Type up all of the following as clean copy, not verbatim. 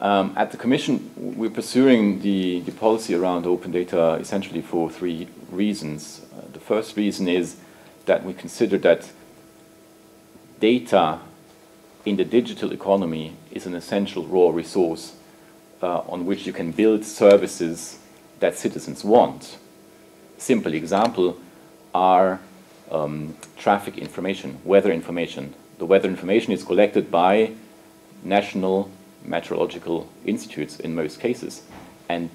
At the Commission, we're pursuing the policy around open data essentially for three reasons. The first reason is that we consider that data in the digital economy is an essential raw resource on which you can build services that citizens want. Simple example are traffic information, weather information. The weather information is collected by national meteorological institutes in most cases. And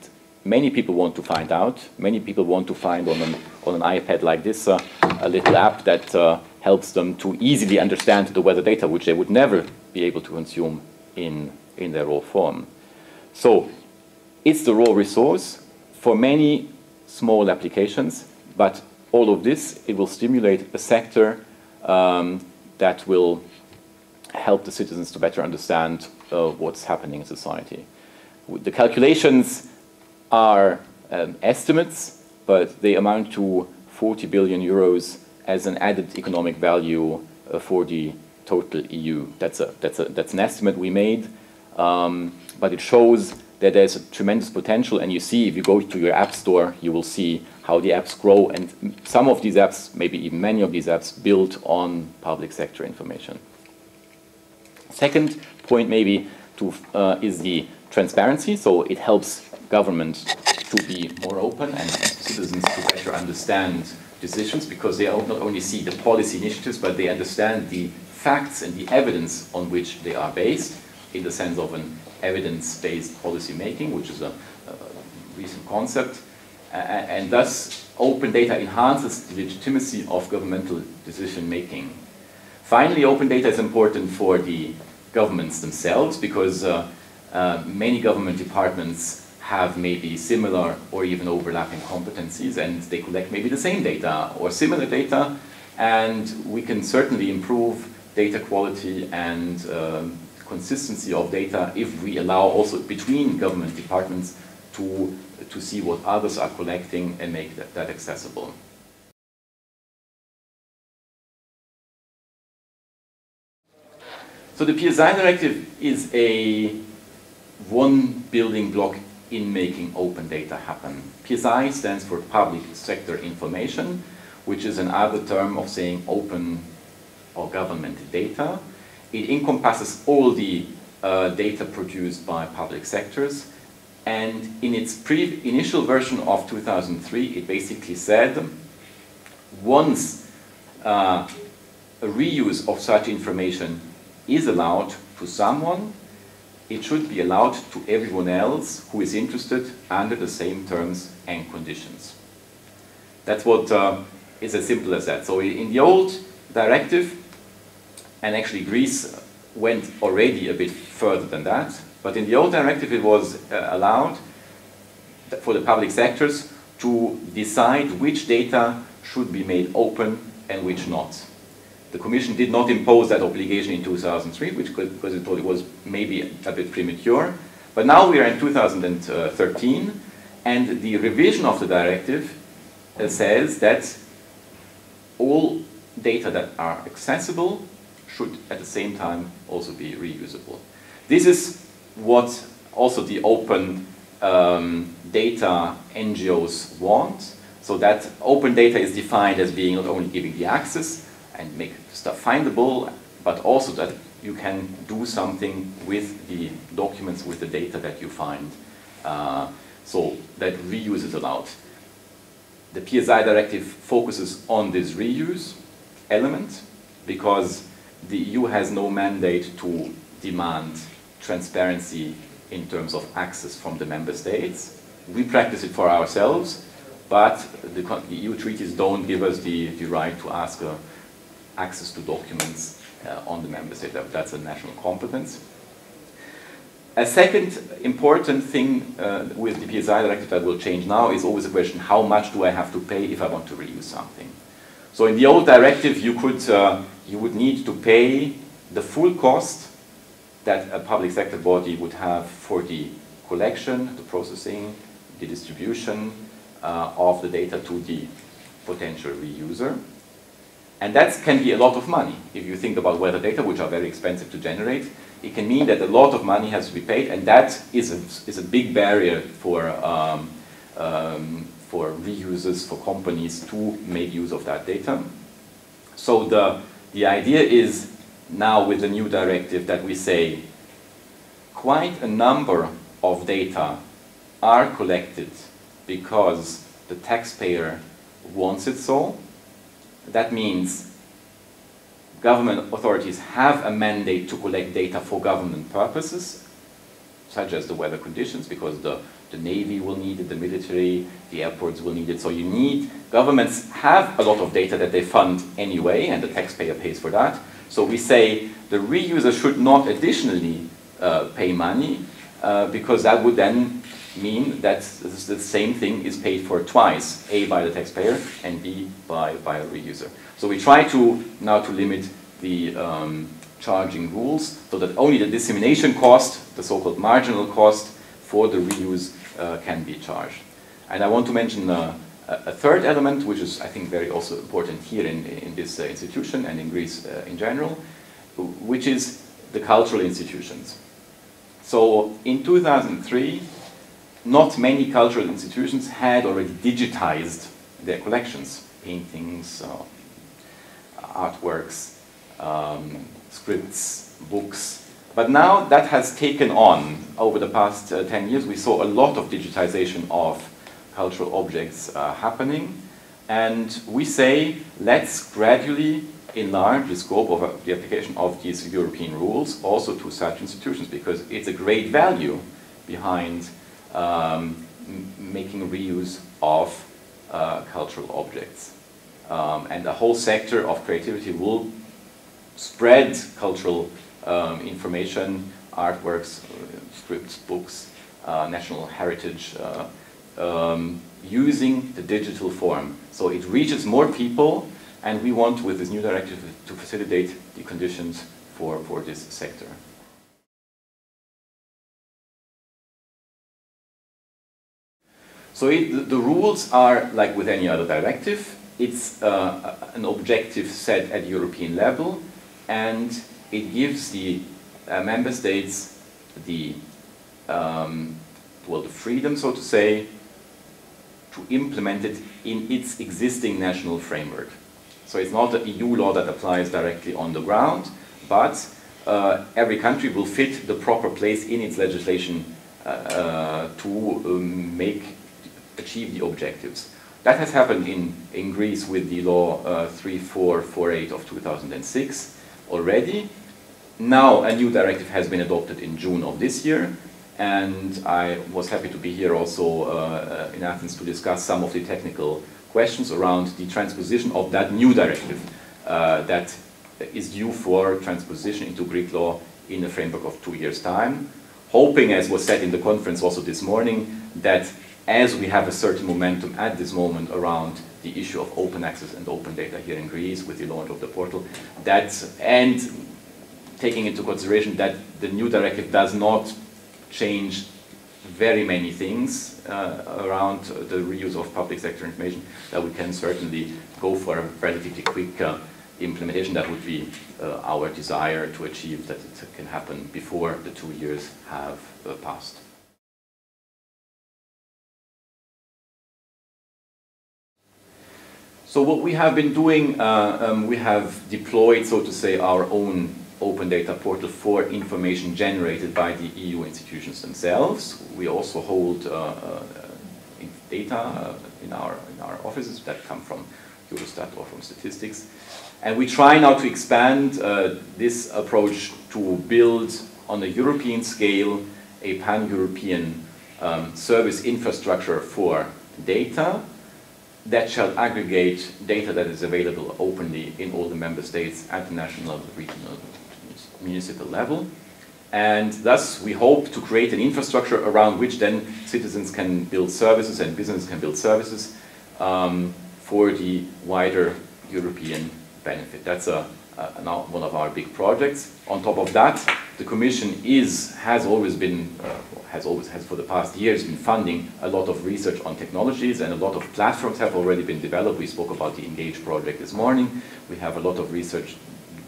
many people want to find out, many people want to find on an iPad like this a little app that helps them to easily understand the weather data, which they would never be able to consume in their raw form. So it's the raw resource for many small applications, but all of this, it will stimulate a sector that will help the citizens to better understand what's happening in society. The calculations are estimates, but they amount to 40 billion euros as an added economic value for the total EU. That's an estimate we made, but it shows that there's a tremendous potential, and you see, if you go to your app store, you will see how the apps grow, and some of these apps, maybe even many of these apps, built on public sector information. Second point maybe is the transparency, so it helps government to be more open and citizens to better understand decisions, because they not only see the policy initiatives, but they understand the facts and the evidence on which they are based, in the sense of an evidence-based policy making, which is a recent concept, and thus open data enhances the legitimacy of governmental decision making. Finally, open data is important for the governments themselves, because many government departments have maybe similar or even overlapping competencies, and they collect maybe the same data or similar data, and we can certainly improve data quality and consistency of data if we allow also between government departments to see what others are collecting and make that accessible. So the PSI Directive is one building block in making open data happen. PSI stands for Public Sector Information, which is another term of saying open or government data. It encompasses all the data produced by public sectors, and in its initial version of 2003, it basically said once a reuse of such information is allowed to someone, it should be allowed to everyone else who is interested under the same terms and conditions. That's what is as simple as that. So in the old directive, and actually Greece went already a bit further than that, but in the old directive it was allowed for the public sectors to decide which data should be made open and which not. The Commission did not impose that obligation in 2003, because it thought it was maybe a bit premature. But now we are in 2013, and the revision of the directive says that all data that are accessible should at the same time also be reusable. This is what also the open data NGOs want. So that open data is defined as being not only giving the access and make stuff findable, but also that you can do something with the documents, with the data that you find, so that reuse is allowed. The PSI Directive focuses on this reuse element because the EU has no mandate to demand transparency in terms of access from the member states. We practice it for ourselves, but the EU treaties don't give us the right to ask access to documents on the member state. That's a national competence. A second important thing with the PSI Directive that will change now is always the question, how much do I have to pay if I want to reuse something? So in the old directive, you would need to pay the full cost that a public sector body would have for the collection, the processing, the distribution of the data to the potential reuser. And that can be a lot of money. If you think about weather data, which are very expensive to generate, it can mean that a lot of money has to be paid, and that is a big barrier for reusers, for companies to make use of that data. So the idea is now with the new directive that we say quite a number of data are collected because the taxpayer wants it so. That means government authorities have a mandate to collect data for government purposes, such as the weather conditions, because the Navy will need it, the military, the airports will need it. So governments have a lot of data that they fund anyway, and the taxpayer pays for that. So we say the reuser should not additionally pay money, because that would then mean that the same thing is paid for twice, A, by the taxpayer, and B, by a reuser. So we try now to limit the charging rules so that only the dissemination cost, the so-called marginal cost for the reuse can be charged. And I want to mention a third element, which is I think very also important here in this institution and in Greece in general, which is the cultural institutions. So in 2003, not many cultural institutions had already digitized their collections, paintings, artworks, scripts, books. But now that has taken on. Over the past 10 years, we saw a lot of digitization of cultural objects happening. And we say, let's gradually enlarge the scope of the application of these European rules also to such institutions, because it's a great value behind making reuse of cultural objects. And the whole sector of creativity will spread cultural information, artworks, scripts, books, national heritage, using the digital form. So it reaches more people, and we want, with this new directive, to facilitate the conditions for this sector. So the rules are like with any other directive. It's an objective set at European level, and it gives the member states the freedom, so to say, to implement it in its existing national framework. So it's not an EU law that applies directly on the ground, but every country will fit the proper place in its legislation to achieve the objectives. That has happened in Greece with the law 3448 of 2006 already. Now a new directive has been adopted in June of this year, and I was happy to be here also in Athens to discuss some of the technical questions around the transposition of that new directive that is due for transposition into Greek law in a framework of 2 years' time. Hoping, as was said in the conference also this morning, that as we have a certain momentum at this moment around the issue of open access and open data here in Greece with the launch of the portal, and taking into consideration that the new directive does not change very many things around the reuse of public sector information, that we can certainly go for a relatively quick implementation. That would be our desire to achieve, that it can happen before the 2 years have passed. So what we have been doing, we have deployed, so to say, our own open data portal for information generated by the EU institutions themselves. We also hold data in our offices that come from Eurostat or from statistics. And we try now to expand this approach to build on a European scale a pan-European service infrastructure for data that shall aggregate data that is available openly in all the member states at the national, regional, municipal level. And thus we hope to create an infrastructure around which then citizens can build services and businesses can build services for the wider European benefit. That's now one of our big projects. On top of that, the Commission has for the past years been funding a lot of research on technologies, and a lot of platforms have already been developed. We spoke about the Engage project this morning. We have a lot of research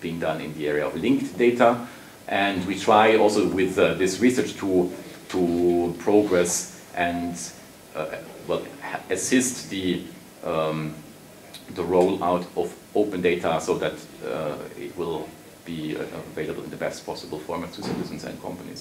being done in the area of linked data, And we try also with this research to progress and well, assist the rollout of open data so that it will be available in the best possible format to citizens and companies.